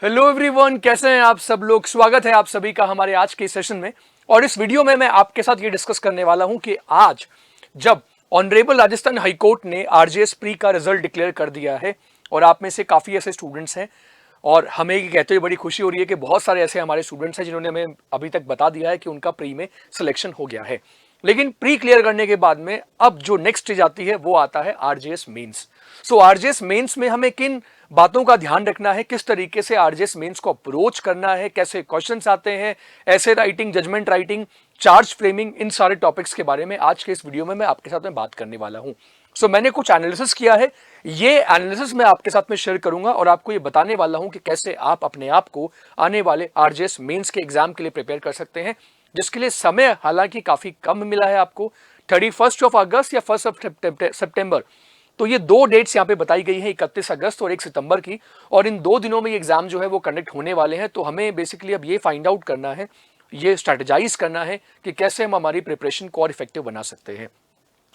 Hello everyone, कैसे हैं आप सब लोग। स्वागत है आप सभी का हमारे आज के सेशन में। और इस वीडियो में मैं आपके साथ ये डिस्कस करने वाला हूं कि आज जब ऑनरेबल राजस्थान हाईकोर्ट ने आरजेएस प्री का रिजल्ट डिक्लेयर कर दिया है और आप में से काफ़ी ऐसे स्टूडेंट्स हैं और हमें ये कहते हुए बड़ी खुशी हो रही है कि बहुत सारे ऐसे हमारे स्टूडेंट्स हैं जिन्होंने हमें अभी तक बता दिया है कि उनका प्री में सिलेक्शन हो गया है। लेकिन प्री क्लियर करने के बाद में अब जो नेक्स्ट स्टेज आती है वो आता है आरजेएस मेंस। सो आरजेएस मेंस में हमें किन बातों का ध्यान रखना है, किस तरीके से आरजेएस मेंस को अप्रोच करना है, कैसे क्वेश्चंस आते हैं, essay writing, judgement writing, charge framing, इन सारे टॉपिक्स के बारे में आज के इस वीडियो में मैं आपके साथ में बात करने वाला हूं। सो मैंने कुछ एनालिसिस किया है, ये एनालिसिस मैं आपके साथ में शेयर करूंगा और आपको ये बताने वाला हूं कि कैसे आप अपने आप को आने वाले आरजेएस मेंस के एग्जाम के लिए प्रिपेयर कर सकते हैं, जिसके लिए समय हालांकि काफी कम मिला है आपको। 31 अगस्त या 1 सितंबर, तो ये दो डेट्स यहाँ पे बताई गई है, 31 अगस्त और 1 सितंबर की। और इन 2 दिनों में ये एग्जाम जो है वो कंडक्ट होने वाले हैं। तो हमें बेसिकली अब ये फाइंड आउट करना है, ये स्ट्रेटेजाइज करना है कि कैसे हम हमारी प्रिपरेशन को और इफेक्टिव बना सकते हैं।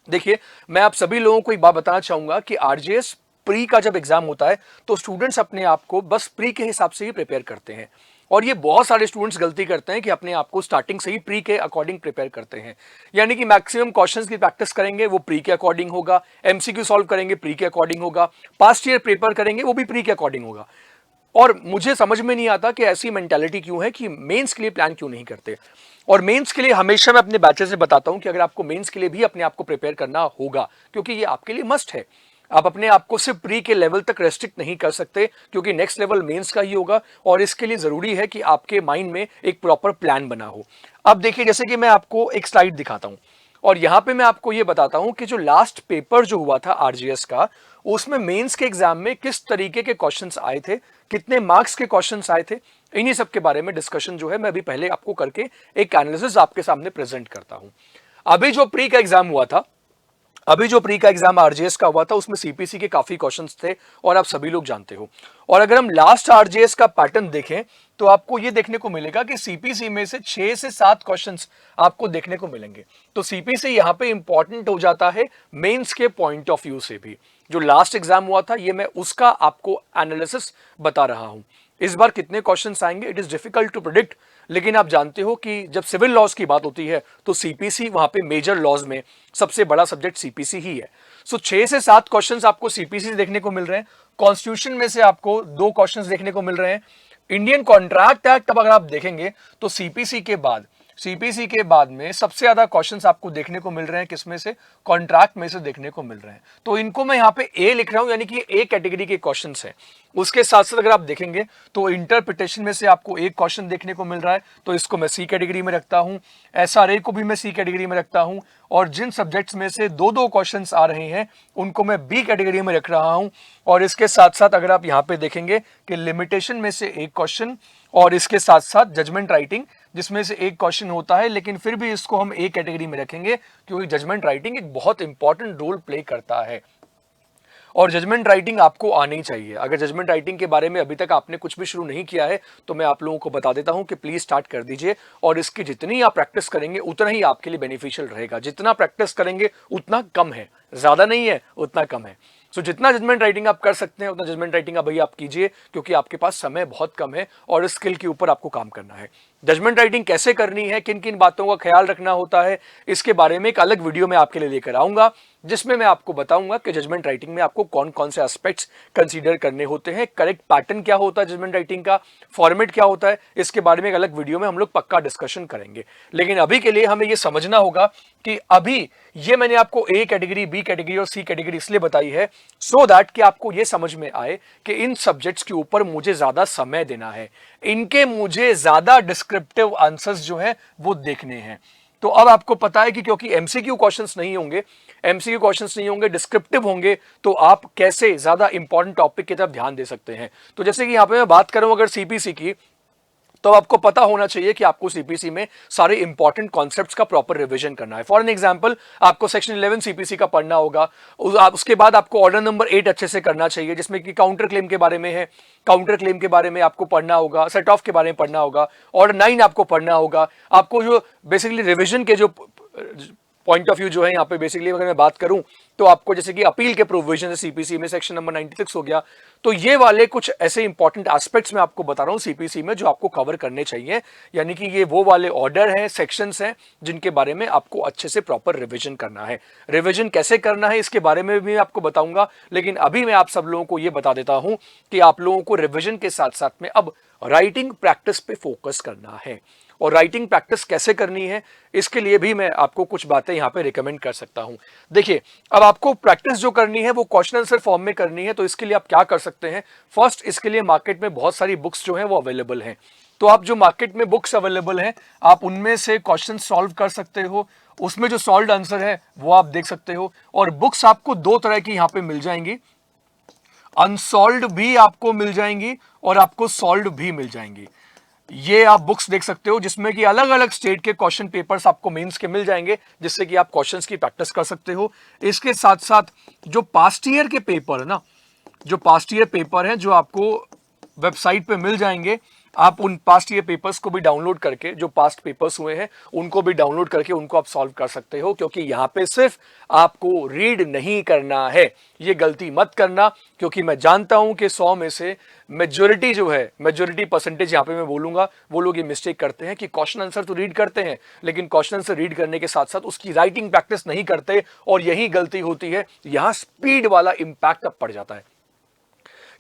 देखिए, मैं आप सभी लोगों को एक बात बताना चाहूंगा कि आरजेएस प्री का जब एग्जाम होता है तो स्टूडेंट्स अपने आप को बस प्री के हिसाब से ही प्रिपेयर करते हैं। और ये बहुत सारे स्टूडेंट्स गलती करते हैं कि अपने आप को स्टार्टिंग से ही प्री के अकॉर्डिंग प्रिपेयर करते हैं। यानी कि मैक्सिमम क्वेश्चंस की प्रैक्टिस करेंगे वो प्री के अकॉर्डिंग होगा, एमसीक्यू सॉल्व करेंगे प्री के अकॉर्डिंग होगा, पास्ट ईयर पेपर करेंगे वो भी प्री के अकॉर्डिंग होगा। और मुझे समझ में नहीं आता कि ऐसी मेंटालिटी क्यों है कि मेंस के लिए प्लान क्यों नहीं करते। और मेंस के लिए हमेशा मैं अपने बैचेस से बताता हूं कि अगर आपको मेंस के लिए भी अपने आप को प्रिपेयर करना होगा, क्योंकि ये आपके लिए मस्ट है। आप अपने आप को सिर्फ प्री के लेवल तक रेस्ट्रिक्ट नहीं कर सकते, क्योंकि नेक्स्ट लेवल मेंस का ही होगा और इसके लिए जरूरी है कि आपके माइंड में एक प्रॉपर प्लान बना हो। अब देखिए, जैसे कि मैं आपको एक स्लाइड दिखाता हूं और यहां पे मैं आपको ये बताता हूं कि जो लास्ट पेपर जो हुआ था आरजीएस का, उसमें मेंस के एग्जाम में किस तरीके के क्वेश्चंस आए थे, कितने मार्क्स के क्वेश्चंस आए थे, इन्हीं सब के बारे में डिस्कशन जो है मैं अभी पहले आपको करके एक एनालिसिस आपके सामने प्रेजेंट करता हूं। अभी जो प्री का एग्जाम हुआ था, अभी जो प्री का एग्जाम आरजेएस का हुआ था, उसमें सीपीसी के काफी क्वेश्चंस थे और आप सभी लोग जानते हो। और अगर हम लास्ट आरजेएस का पैटर्न देखें तो आपको ये देखने को मिलेगा कि सीपीसी में से 6 से 7 क्वेश्चंस आपको देखने को मिलेंगे। तो सीपीसी यहां पे इंपॉर्टेंट हो जाता है मेंस के पॉइंट ऑफ व्यू से भी। जो लास्ट एग्जाम हुआ था, ये मैं उसका आपको एनालिसिस बता रहा हूं। इस बार कितने क्वेश्चंस आएंगे it is difficult to predict, लेकिन आप जानते हो कि जब सिविल लॉज की बात होती है तो सीपीसी वहां पे मेजर लॉज में सबसे बड़ा सब्जेक्ट सीपीसी ही है। सो 6 से 7 क्वेश्चंस आपको सीपीसी से देखने को मिल रहे हैं। कॉन्स्टिट्यूशन में से आपको 2 क्वेश्चंस देखने को मिल रहे हैं। इंडियन कॉन्ट्रैक्ट एक्ट अब अगर आप देखेंगे तो सीपीसी के बाद में सबसे ज्यादा क्वेश्चंस आपको देखने को मिल रहे हैं किसमें से, कॉन्ट्रैक्ट में से देखने को मिल रहे हैं। तो इनको मैं यहाँ पे ए लिख रहा हूं, यानी कि ए कैटेगरी के क्वेश्चंस हैं। उसके साथ साथ अगर आप देखेंगे तो इंटरप्रिटेशन में से आपको एक क्वेश्चन देखने को मिल रहा है, तो इसको मैं सी कैटेगरी में रखता हूं। एसआरए को भी मैं सी कैटेगरी में रखता हूं। और जिन सब्जेक्ट्स में से 2-2 क्वेश्चंस आ रहे हैं उनको मैं बी कैटेगरी में रख रहा हूं। और इसके साथ साथ अगर आप यहाँ पे देखेंगे कि लिमिटेशन में से एक क्वेश्चन और इसके साथ साथ जजमेंट राइटिंग, जिसमें से एक क्वेश्चन होता है, लेकिन फिर भी इसको हम ए कैटेगरी में रखेंगे क्योंकि जजमेंट राइटिंग एक बहुत इंपॉर्टेंट रोल प्ले करता है और जजमेंट राइटिंग आपको आनी चाहिए। अगर जजमेंट राइटिंग के बारे में अभी तक आपने कुछ भी शुरू नहीं किया है तो मैं आप लोगों को बता देता हूं कि प्लीज स्टार्ट कर दीजिए। और इसकी जितनी आप प्रैक्टिस करेंगे उतना ही आपके लिए बेनिफिशियल रहेगा। जितना प्रैक्टिस करेंगे उतना कम है, ज्यादा नहीं है, उतना कम है। सो जितना जजमेंट राइटिंग आप कर सकते हैं उतना जजमेंट राइटिंग अभी आप कीजिए, क्योंकि आपके पास समय बहुत कम है और इस स्किल के ऊपर आपको काम करना है। जजमेंट राइटिंग कैसे करनी है, किन किन बातों का ख्याल रखना होता है, इसके बारे में एक अलग वीडियो मैं आपके लिए लेकर आऊंगा, जिसमें मैं आपको बताऊंगा कि जजमेंट राइटिंग में आपको कौन कौन से एस्पेक्ट्स कंसीडर करने होते हैं, करेक्ट पैटर्न क्या होता है जजमेंट राइटिंग का, फॉर्मेट क्या होता है, इसके बारे में एक अलग वीडियो में हम लोग पक्का डिस्कशन करेंगे। लेकिन अभी के लिए हमें यह समझना होगा कि अभी ये मैंने आपको ए कैटेगरी, बी कैटेगरी और सी कैटेगरी इसलिए बताई है सो दैट कि आपको ये समझ में आए कि इन सब्जेक्ट्स के ऊपर मुझे ज्यादा समय देना है, इनके मुझे ज्यादा डिस्क्रिप्टिव आंसर्स जो है वो देखने हैं। तो अब आपको पता है कि क्योंकि एमसीक्यू क्वेश्चंस नहीं होंगे, डिस्क्रिप्टिव होंगे, तो आप कैसे ज्यादा इंपॉर्टेंट टॉपिक की तरफ ध्यान दे सकते हैं। तो जैसे कि यहां पे मैं बात करूं अगर सीपीसी की, तो आपको पता होना चाहिए कि आपको सीपीसी में सारे इंपॉर्टेंट कॉन्सेप्ट्स का प्रॉपर रिवीजन करना है। फॉर एन एग्जांपल, आपको सेक्शन 11 सीपीसी का पढ़ना होगा। उसके बाद आपको ऑर्डर नंबर 8 अच्छे से करना चाहिए, जिसमें कि काउंटर क्लेम के बारे में है। काउंटर क्लेम के बारे में आपको पढ़ना होगा, सेट ऑफ के बारे में पढ़ना होगा, ऑर्डर 9 आपको पढ़ना होगा। आपको जो बेसिकली रिविजन के जो पॉइंट ऑफ व्यू जो है यहाँ पे बेसिकली अगर मैं बात करूं तो आपको जैसे कि अपील के प्रोविजन है सीपीसी में, सेक्शन नंबर 96 हो गया, तो ये वाले कुछ ऐसे इंपॉर्टेंट एस्पेक्ट्स मैं आपको बता रहा हूं सीपीसी में जो आपको कवर करने चाहिए। यानी कि ये वो वाले ऑर्डर हैं, सेक्शंस हैं जिनके बारे में आपको अच्छे से प्रॉपर रिवीजन करना है। रिवीजन कैसे करना है इसके बारे में भी आपको बताऊंगा, लेकिन अभी मैं आप सब लोगों को ये बता देता हूं कि आप लोगों को रिवीजन के साथ साथ में अब राइटिंग प्रैक्टिस पे फोकस करना है। और राइटिंग प्रैक्टिस कैसे करनी है इसके लिए भी मैं आपको कुछ बातें यहां पे रिकमेंड कर सकता हूं। देखिए, अब आपको प्रैक्टिस जो करनी है वो क्वेश्चन आंसर फॉर्म में करनी है, तो इसके लिए आप क्या कर सकते हैं। फर्स्ट, इसके लिए मार्केट में बहुत सारी बुक्स जो हैं वो अवेलेबल हैं, तो आप जो मार्केट में बुक्स अवेलेबल हैं आप उनमें से क्वेश्चन सॉल्व कर सकते हो, उसमें जो सॉल्व आंसर है वो आप देख सकते हो। और बुक्स आपको दो तरह की यहां पे मिल जाएंगी, अनसॉल्व्ड भी आपको मिल जाएंगी और आपको सॉल्व्ड भी मिल जाएंगी। ये आप बुक्स देख सकते हो जिसमें कि अलग अलग स्टेट के क्वेश्चन पेपर्स आपको मेंस के मिल जाएंगे, जिससे कि आप क्वेश्चंस की प्रैक्टिस कर सकते हो। इसके साथ साथ जो पास्ट ईयर के पेपर है ना, जो पास्ट ईयर पेपर है जो आपको वेबसाइट पे मिल जाएंगे, आप उन पास्ट ईयर पेपर्स को भी डाउनलोड करके, जो पास्ट पेपर्स हुए हैं उनको भी डाउनलोड करके उनको आप सॉल्व कर सकते हो। क्योंकि यहां पे सिर्फ आपको रीड नहीं करना है, ये गलती मत करना, क्योंकि मैं जानता हूं कि 100 में से मेजोरिटी जो है, मेजोरिटी परसेंटेज यहां पे मैं बोलूंगा, वो लोग ये मिस्टेक करते हैं कि क्वेश्चन आंसर तो रीड करते हैं लेकिन क्वेश्चन आंसर रीड करने के साथ साथ उसकी राइटिंग प्रैक्टिस नहीं करते, और यही गलती होती है। यहां स्पीड वाला इंपैक्ट अब पड़ जाता है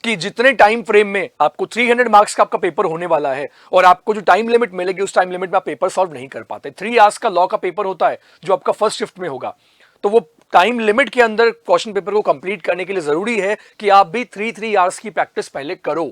कि जितने टाइम फ्रेम में आपको 300 मार्क्स का आपका पेपर होने वाला है और आपको जो टाइम लिमिट मिलेगी उस टाइम लिमिट में आप पेपर सॉल्व नहीं कर पाते। 3 आवर्स का लॉ का पेपर होता है जो आपका फर्स्ट शिफ्ट में होगा, तो वो टाइम लिमिट के अंदर क्वेश्चन पेपर को कंप्लीट करने के लिए जरूरी है कि आप भी 3 आवर्स की प्रैक्टिस पहले करो।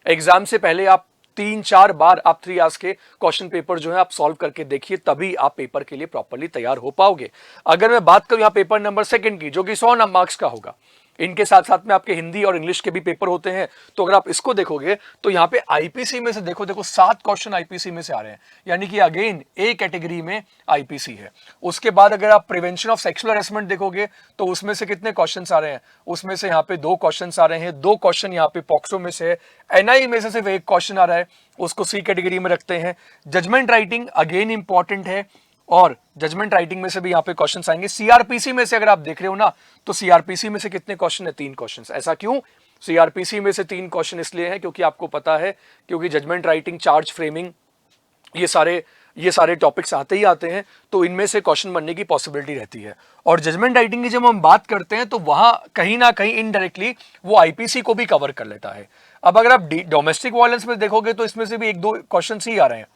एग्जाम से पहले आप 3-4 बार आप 3 आवर्स के क्वेश्चन पेपर जो है आप सॉल्व करके देखिए, तभी आप पेपर के लिए प्रॉपर्ली तैयार हो पाओगे। अगर मैं बात करूं यहाँ पेपर नंबर 2 की, जो कि 100 मार्क्स का होगा, इनके साथ साथ में आपके हिंदी और इंग्लिश के भी पेपर होते हैं, तो अगर आप इसको देखोगे तो यहाँ पे आईपीसी में से देखो 7 क्वेश्चन आईपीसी में से आ रहे हैं, यानी कि अगेन ए कैटेगरी में आईपीसी है। उसके बाद अगर आप प्रिवेंशन ऑफ सेक्सुअल हैरेसमेंट देखोगे तो उसमें से कितने क्वेश्चन आ रहे हैं, उसमें से यहाँ पे 2 क्वेश्चन आ रहे हैं, 2 क्वेश्चन यहाँ पे पॉक्सो में से है, एनआई में से सिर्फ 1 क्वेश्चन आ रहा है, उसको सी कैटेगरी में रखते हैं। जजमेंट राइटिंग अगेन इंपॉर्टेंट है, और जजमेंट राइटिंग में से भी यहाँ पे क्वेश्चंस आएंगे। सीआरपीसी में से अगर आप देख रहे हो ना, तो सीआरपीसी में से कितने क्वेश्चन है, 3 क्वेश्चन। ऐसा क्यों सीआरपीसी में से 3 क्वेश्चन इसलिए है क्योंकि आपको पता है, क्योंकि जजमेंट राइटिंग, चार्ज फ्रेमिंग, ये सारे टॉपिक्स आते ही आते हैं, तो इनमें से क्वेश्चन बनने की पॉसिबिलिटी रहती है। और जजमेंट राइटिंग की जब हम बात करते हैं तो वहां कहीं ना कहीं इनडायरेक्टली वो आईपीसी को भी कवर कर लेता है। अब अगर आप डोमेस्टिक वायलेंस में देखोगे तो इसमें से भी 1-2 क्वेश्चन ही आ रहे हैं।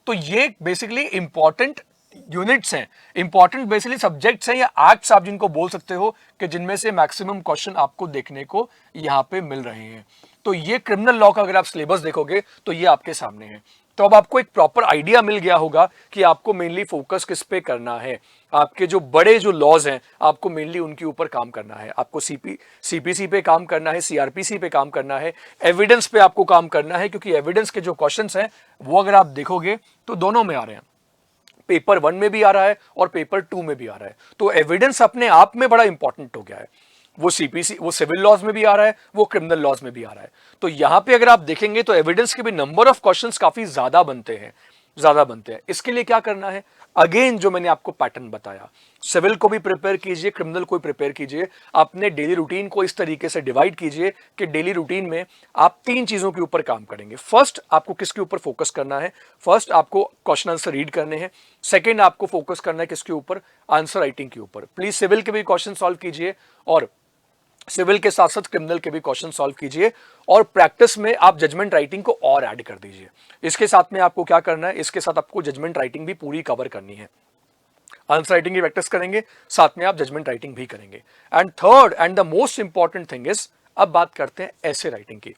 तो ये बेसिकली इंपॉर्टेंट यूनिट्स हैं, इंपॉर्टेंट बेसिकली सब्जेक्ट्स हैं या एक्ट्स आप जिनको बोल सकते हो कि जिनमें से मैक्सिमम क्वेश्चन आपको देखने को यहां पे मिल रहे हैं। तो ये क्रिमिनल लॉ का अगर आप सिलेबस देखोगे तो ये आपके सामने है। तो अब आपको एक प्रॉपर आइडिया मिल गया होगा कि आपको मेनली फोकस किस पे करना है। आपके जो बड़े जो लॉज हैं आपको मेनली उनके ऊपर काम करना है, आपको सीपीसी पे काम करना है, सीआरपीसी पे काम करना है, एविडेंस पे आपको काम करना है, क्योंकि एविडेंस के जो क्वेश्चंस हैं वो अगर आप देखोगे तो दोनों में आ रहे हैं, पेपर 1 में भी आ रहा है और पेपर 2 में भी आ रहा है। तो एविडेंस अपने आप में बड़ा इंपॉर्टेंट हो गया है, वो सीपीसी, वो सिविल लॉज में भी आ रहा है, वो क्रिमिनल लॉज में भी आ रहा है। तो यहां पे अगर आप देखेंगे तो एविडेंस के भी नंबर ऑफ क्वेश्चंस काफी ज्यादा बनते हैं। इसके लिए क्या करना है, अगेन जो मैंने आपको पैटर्न बताया, सिविल को भी प्रिपेयर कीजिए, क्रिमिनल को भी प्रिपेयर कीजिए, अपने डेली रूटीन को इस तरीके से डिवाइड कीजिए कि डेली रूटीन में आप 3 चीजों के ऊपर काम करेंगे। फर्स्ट, आपको किसके ऊपर फोकस करना है, फर्स्ट आपको क्वेश्चन आंसर रीड करने हैं। सेकेंड, आपको फोकस करना है किसके ऊपर, आंसर राइटिंग के ऊपर। प्लीज सिविल के भी क्वेश्चन सॉल्व कीजिए और सिविल के साथ साथ क्रिमिनल के भी क्वेश्चन सॉल्व कीजिए, और प्रैक्टिस में आप जजमेंट राइटिंग को और ऐड कर दीजिए। इसके साथ में आपको क्या करना है, इसके साथ आपको जजमेंट राइटिंग भी पूरी कवर करनी है। आंसर राइटिंग की प्रैक्टिस करेंगे, साथ में आप जजमेंट राइटिंग भी करेंगे। And third and the most important thing is, अब बात करते हैं ऐसे राइटिंग की।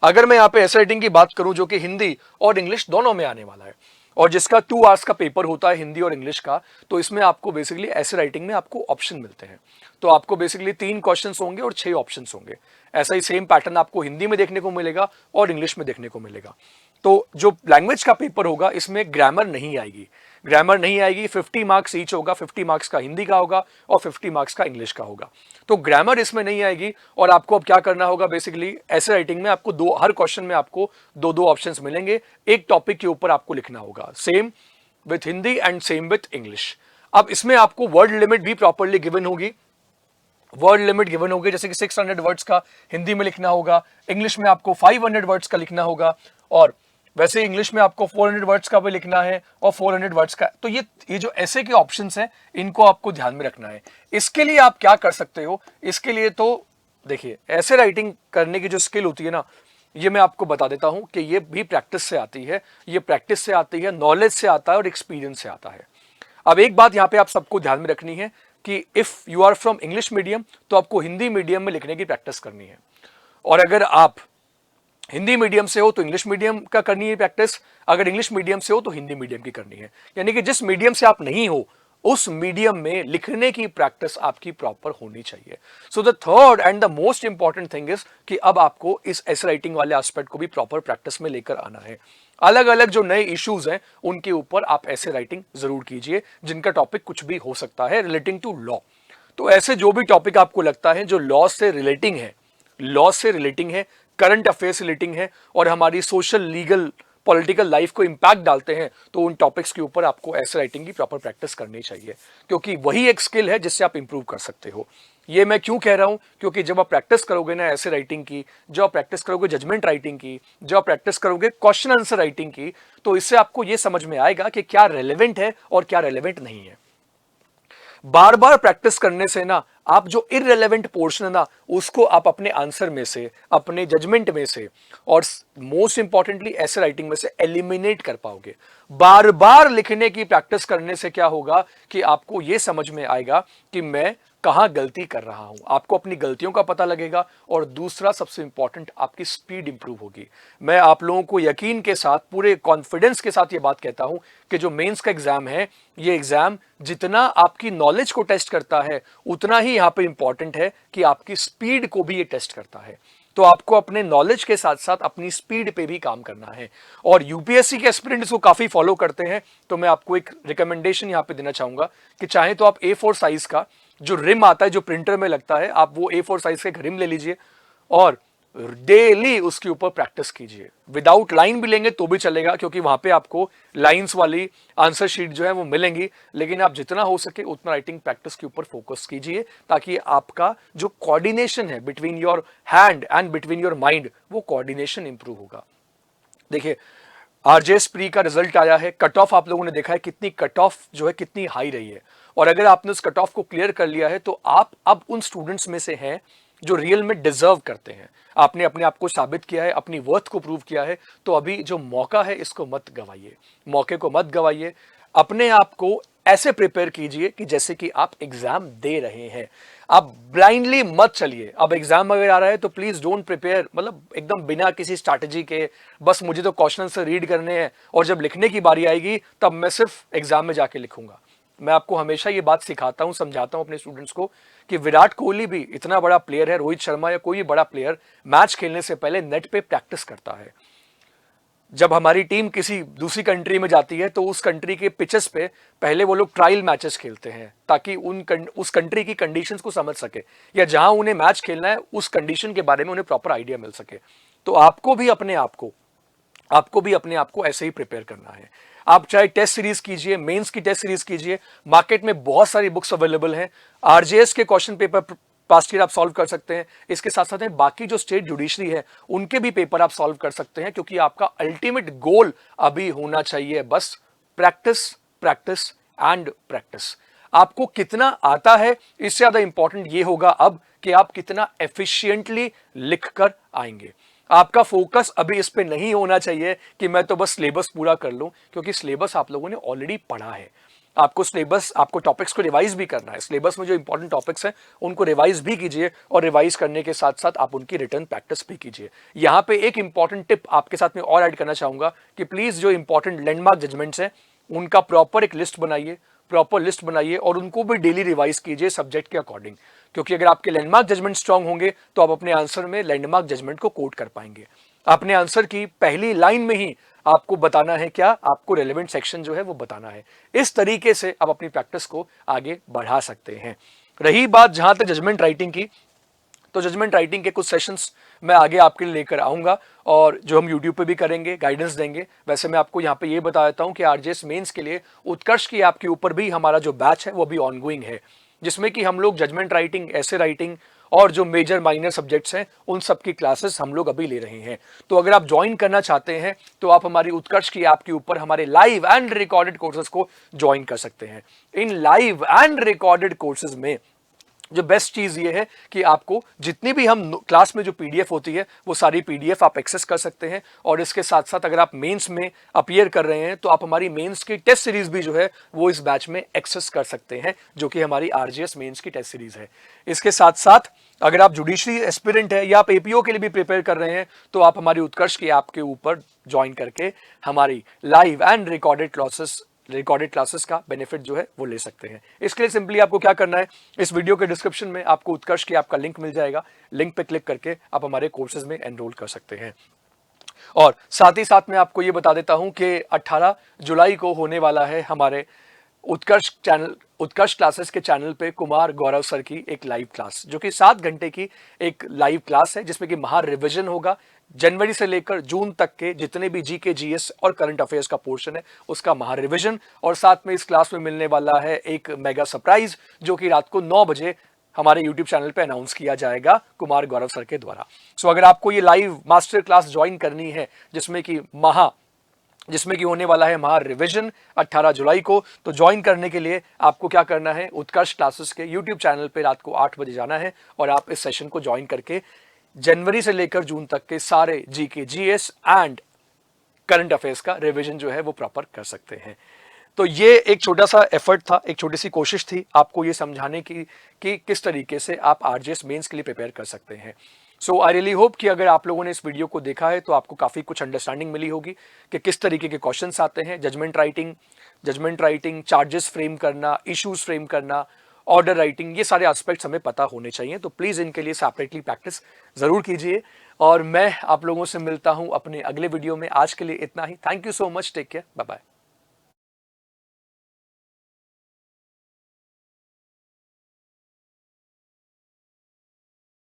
अगर मैं यहाँ पे ऐसे राइटिंग की बात करूं जो कि हिंदी और इंग्लिश दोनों में आने वाला है, और जिसका 2 आवर्स का पेपर होता है हिंदी और इंग्लिश का, तो इसमें आपको बेसिकली ऐसे राइटिंग में आपको ऑप्शन मिलते हैं। तो आपको बेसिकली 3 क्वेश्चंस होंगे और 6 ऑप्शंस होंगे। ऐसा ही सेम पैटर्न आपको हिंदी में देखने को मिलेगा और इंग्लिश में देखने को मिलेगा। तो जो लैंग्वेज का पेपर होगा इसमें ग्रामर नहीं आएगी, 50 मार्क्स ईच होगा, 50 मार्क्स का हिंदी का होगा और 50 मार्क्स का इंग्लिश का होगा। तो ग्रामर इसमें नहीं आएगी, और आपको अब क्या करना होगा, बेसिकली ऐसे राइटिंग में आपको हर क्वेश्चन में आपको 2-2 ऑप्शंस मिलेंगे, एक टॉपिक के ऊपर आपको लिखना होगा, same with Hindi and same with English. अब इसमें आपको वर्ड लिमिट भी प्रॉपरली गिवन होगी, वर्ड लिमिट गिवन होगी, जैसे कि 600 वर्ड्स का हिंदी में लिखना होगा, इंग्लिश में आपको 500 वर्ड्स का लिखना होगा, और वैसे इंग्लिश में आपको 400 वर्ड्स का भी लिखना है और 400 वर्ड्स का। तो ये जो ऐसे के ऑप्शंस हैं, इनको आपको ध्यान में रखना है। इसके लिए आप क्या कर सकते हो, इसके लिए तो देखिए, ऐसे राइटिंग करने की जो स्किल होती है ना, ये मैं आपको बता देता हूं कि ये भी प्रैक्टिस से आती है, ये प्रैक्टिस से आती है, नॉलेज से आता है और एक्सपीरियंस से आता है। अब एक बात यहां पे आप सबको ध्यान में रखनी है कि if you are from English medium तो आपको हिंदी मीडियम में लिखने की प्रैक्टिस करनी है, और अगर आप हिंदी मीडियम से हो तो इंग्लिश मीडियम का करनी है प्रैक्टिस, अगर इंग्लिश मीडियम से हो तो हिंदी मीडियम की करनी है। यानी कि जिस मीडियम से आप नहीं हो उस मीडियम में लिखने की प्रैक्टिस आपकी प्रॉपर होनी चाहिए। So the third and the most important thing is कि अब आपको इस एसे राइटिंग वाले एस्पेक्ट को भी प्रॉपर प्रैक्टिस में लेकर आना है। अलग अलग जो नए इश्यूज हैं उनके ऊपर आप ऐसे राइटिंग जरूर कीजिए, जिनका टॉपिक कुछ भी हो सकता है रिलेटिंग टू लॉ। तो ऐसे जो भी टॉपिक आपको लगता है जो लॉ से रिलेटिंग है, लॉ से रिलेटिंग है, करंट अफेयर्स से रिलेटिंग है और हमारी सोशल, लीगल, पॉलिटिकल लाइफ को इंपैक्ट डालते हैं, तो उन टॉपिक्स के ऊपर आपको ऐसे राइटिंग की प्रॉपर प्रैक्टिस करनी चाहिए, क्योंकि वही एक स्किल है जिससे आप इंप्रूव कर सकते हो। ये मैं क्यों कह रहा हूं, क्योंकि जब आप प्रैक्टिस करोगे ना ऐसे राइटिंग की, जब आप प्रैक्टिस करोगे जजमेंट राइटिंग की, जब आप प्रैक्टिस करोगे क्वेश्चन आंसर राइटिंग की, तो इससे आपको यह समझ में आएगा कि क्या रेलेवेंट है और क्या रेलेवेंट नहीं है। बार बार प्रैक्टिस करने से ना आप जो इररिलेवेंट पोर्शन है ना उसको आप अपने आंसर में से, अपने जजमेंट में से और मोस्ट इंपॉर्टेंटली ऐसे राइटिंग में से एलिमिनेट कर पाओगे। बार बार लिखने की प्रैक्टिस करने से क्या होगा कि आपको यह समझ में आएगा कि मैं कहां गलती कर रहा हूं, आपको अपनी गलतियों का पता लगेगा, और दूसरा सबसे इंपॉर्टेंट आपकी स्पीड इंप्रूव होगी। मैं आप लोगों को यकीन के साथ, पूरे कॉन्फिडेंस के साथ ये बात कहता हूं कि जो मेंस का एग्जाम है, ये एग्जाम जितना आपकी नॉलेज को टेस्ट करता है उतना ही यहां पे इंपॉर्टेंट है कि आपकी स्पीड को भी ये टेस्ट करता है। तो आपको अपने नॉलेज के साथ साथ अपनी स्पीड पे भी काम करना है, और यूपीएससी के एस्पिरेंट्स को काफी फॉलो करते हैं। तो मैं आपको एक रिकमेंडेशन यहां पे देना चाहूंगा कि चाहे तो आप A4 साइज का जो रिम आता है, जो प्रिंटर में लगता है, आप वो A4 साइज का एक रिम ले लीजिए और डेली उसके ऊपर प्रैक्टिस कीजिए। विदाउट लाइन भी लेंगे तो भी चलेगा, क्योंकि वहां पे आपको लाइंस वाली आंसर शीट जो है वो मिलेंगी, लेकिन आप जितना हो सके उतना राइटिंग प्रैक्टिस के ऊपर फोकस कीजिए, ताकि आपका जो कोऑर्डिनेशन है between your hand and between your mind, वो कोऑर्डिनेशन इंप्रूव होगा। देखिए, आरजेएस प्री का रिजल्ट आया है, कट ऑफ आप लोगों ने देखा है कितनी कट ऑफ जो है कितनी हाई रही है, और अगर आपने उस कट ऑफ को क्लियर कर लिया है तो आप अब उन स्टूडेंट्स में से हैं जो रियल में डिजर्व करते हैं। आपने अपने आप को साबित किया है, अपनी वर्थ को प्रूव किया है, तो अभी जो मौका है इसको मत गवाइए, मौके को मत गवाइए। अपने आप को ऐसे प्रिपेयर कीजिए कि जैसे कि आप एग्जाम दे रहे हैं। आप ब्लाइंडली मत चलिए। अब एग्जाम अगर आ रहा है तो प्लीज डोंट प्रिपेयर, मतलब एकदम बिना किसी स्ट्रैटेजी के, बस मुझे तो क्वेश्चन से रीड करने हैं और जब लिखने की बारी आएगी तब मैं सिर्फ एग्जाम में जाके लिखूंगा। मैं आपको हमेशा ये बात सिखाता हूं, समझाता हूं अपने स्टूडेंट्स को कि विराट कोहली भी इतना बड़ा प्लेयर है, रोहित शर्मा या कोई भी बड़ा प्लेयर मैच खेलने से पहले नेट पे प्रैक्टिस करता है। जब हमारी टीम किसी दूसरी कंट्री में जाती है तो उस कंट्री के पिचेस पे पहले वो लोग ट्रायल मैचेस खेलते हैं, ताकि उस कंट्री की कंडीशंस को समझ सके, या जहां उन्हें मैच खेलना है उस कंडीशन के बारे में उन्हें प्रॉपर आइडिया मिल सके। तो आपको भी अपने आप को ऐसे ही प्रिपेयर करना है। आप चाहे टेस्ट सीरीज कीजिए, मेंस की टेस्ट सीरीज कीजिए, मार्केट में बहुत सारी बुक्स अवेलेबल हैं। आरजेएस के क्वेश्चन पेपर पास्ट ईयर आप सॉल्व कर सकते हैं, इसके साथ साथ में बाकी जो स्टेट जुडिशरी है उनके भी पेपर आप सॉल्व कर सकते हैं, क्योंकि आपका अल्टीमेट गोल अभी होना चाहिए बस प्रैक्टिस, प्रैक्टिस एंड प्रैक्टिस। आपको कितना आता है इससे ज्यादा इंपॉर्टेंट ये होगा अब कि आप कितना एफिशिएंटली लिख कर आएंगे। आपका फोकस अभी इस पे नहीं होना चाहिए कि मैं तो बस सिलेबस पूरा कर लूं, क्योंकि सिलेबस आप लोगों ने ऑलरेडी पढ़ा है। आपको टॉपिक्स को रिवाइज भी करना है। सिलेबस में जो इंपॉर्टेंट टॉपिक्स हैं उनको रिवाइज भी कीजिए, और रिवाइज करने के साथ साथ आप उनकी रिटर्न प्रैक्टिस भी कीजिए। यहां पे एक इंपॉर्टेंट टिप आपके साथ में और ऐड करना चाहूंगा कि प्लीज जो इंपॉर्टेंट लैंडमार्क जजमेंट्स हैं उनका प्रॉपर एक लिस्ट बनाइए और उनको भी डेली रिवाइज कीजिए सब्जेक्ट के अकॉर्डिंग, क्योंकि अगर आपके लैंडमार्क जजमेंट स्ट्रांग होंगे तो आप अपने आंसर में लैंडमार्क जजमेंट को कोट कर पाएंगे। अपने आंसर की पहली लाइन में ही आपको बताना है क्या, आपको रेलेवेंट सेक्शन जो है वो बताना है। इस तरीके से आप अपनी प्रैक्टिस को आगे बढ़ा सकते हैं। रही बात जहां तक जजमेंट राइटिंग की, तो जजमेंट राइटिंग के कुछ सेशंस मैं आगे आपके लिए लेकर आऊँगा और जो हम यूट्यूब पे भी करेंगे, गाइडेंस देंगे। वैसे मैं आपको यहाँ पे ये बता देता हूँ कि आरजेएस मेंस के लिए उत्कर्ष की आपके ऊपर भी हमारा जो बैच है वो भी ऑनगोइंग है, जिसमें कि हम लोग जजमेंट राइटिंग, ऐसे राइटिंग और जो मेजर माइनर सब्जेक्ट्स हैं उन सब की क्लासेस हम लोग अभी ले रहे हैं। तो अगर आप ज्वाइन करना चाहते हैं तो आप हमारी उत्कर्ष की ऐप के ऊपर हमारे लाइव एंड रिकॉर्डेड कोर्सेज को ज्वाइन कर सकते हैं। इन लाइव एंड रिकॉर्डेड कोर्सेज में जो बेस्ट चीज ये है कि आपको जितनी भी हम क्लास में जो पीडीएफ होती है वो सारी पीडीएफ आप एक्सेस कर सकते हैं, और इसके साथ साथ अगर आप मेंस में अपीयर कर रहे हैं तो आप हमारी मेंस की टेस्ट सीरीज भी जो है वो इस बैच में एक्सेस कर सकते हैं, जो कि हमारी आरजीएस मेंस की टेस्ट सीरीज है। इसके साथ साथ अगर आप जुडिशरी एस्पिरेंट है या आप एपीओ के लिए भी प्रिपेयर कर रहे हैं तो आप हमारी उत्कर्ष की ऐप के ऊपर ज्वाइन करके हमारी लाइव एंड रिकॉर्डेड क्लासेस का बेनिफिट जो है वो ले सकते हैं। इसके लिए सिंपली आपको क्या करना है, इस वीडियो के डिस्क्रिप्शन में आपको उत्कर्ष की आपका लिंक मिल जाएगा। लिंक पे क्लिक करके आप हमारे कोर्सेज में एनरोल कर सकते हैं। और साथ ही साथ मैं आपको ये बता देता हूं कि 18 जुलाई को होने वाला है हमारे उत्कर्ष क्लासेस के चैनल पे कुमार गौरव सर की एक लाइव क्लास, जो कि 7 घंटे की एक लाइव क्लास है, जिसमें कि महा रिविजन होगा। जनवरी से लेकर जून तक के जितने भी जीके, जीएस और करंट अफेयर्स का पोर्शन है उसका महा रिविजन, और साथ में इस क्लास में मिलने वाला है एक मेगा सरप्राइज, जो कि रात को 9 बजे हमारे यूट्यूब चैनल पे अनाउंस किया जाएगा कुमार गौरव सर के द्वारा। सो अगर आपको ये लाइव मास्टर क्लास ज्वाइन करनी है जिसमें कि होने वाला है महा रिविजन 18 जुलाई को, तो ज्वाइन करने के लिए आपको क्या करना है, उत्कर्ष क्लासेस के यूट्यूब चैनल पे रात को 8 बजे जाना है और आप इस सेशन को ज्वाइन करके जनवरी से लेकर जून तक के सारे GK, GS and current affairs का रिवीजन जो है वो प्रॉपर कर सकते हैं। तो ये एक छोटा सा एफर्ट था, एक छोटी सी कोशिश थी आपको ये समझाने की कि किस तरीके से आप आरजेएस मेंस के लिए प्रिपेयर कर सकते हैं। सो आई रियली होप कि अगर आप लोगों ने इस वीडियो को देखा है तो आपको काफ़ी कुछ अंडरस्टैंडिंग मिली होगी कि किस तरीके के क्वेश्चंस आते हैं। जजमेंट राइटिंग, चार्जेस फ्रेम करना, इश्यूज फ्रेम करना, ऑर्डर राइटिंग, ये सारे एस्पेक्ट्स हमें पता होने चाहिए। तो प्लीज़ इनके लिए सेपरेटली प्रैक्टिस ज़रूर कीजिए, और मैं आप लोगों से मिलता हूँ अपने अगले वीडियो में। आज के लिए इतना ही। Thank you so much, take care, bye bye.